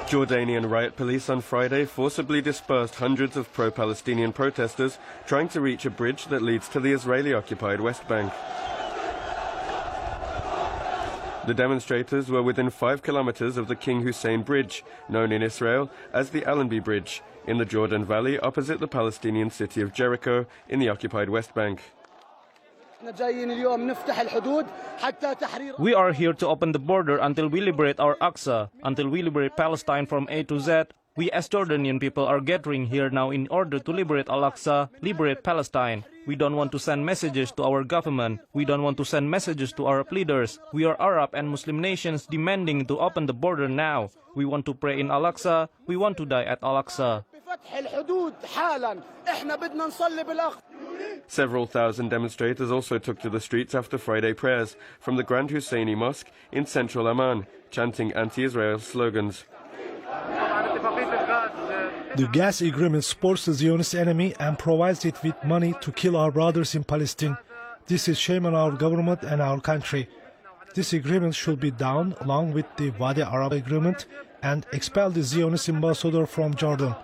Jordanian riot police on Friday forcibly dispersed hundreds of pro-Palestinian protesters trying to reach a bridge that leads to the Israeli-occupied West Bank. The demonstrators were within 5 kilometers of the King Hussein Bridge, known in Israel as the Allenby Bridge, in the Jordan Valley opposite the Palestinian city of Jericho in the occupied West Bank. We are here to open the border until we liberate our Aqsa, until we liberate Palestine from A to Z. We as Jordanian people are gathering here now in order to liberate Al-Aqsa, liberate Palestine. We don't want to send messages to our government. We don't want to send messages to Arab leaders. We are Arab and Muslim nations demanding to open the border now. We want to pray in Al-Aqsa. We want to die at Al-Aqsa. Several thousand demonstrators also took to the streets after Friday prayers from the Grand Husseini Mosque in central Amman, chanting anti-Israel slogans. The gas agreement supports the Zionist enemy and provides it with money to kill our brothers in Palestine. This is shame on our government and our country. This agreement should be down along with the Wadi Arab agreement and expel the Zionist ambassador from Jordan.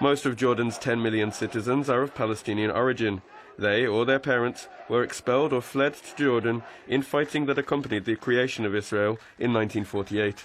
Most of Jordan's 10 million citizens are of Palestinian origin. They or their parents were expelled or fled to Jordan in fighting that accompanied the creation of Israel in 1948.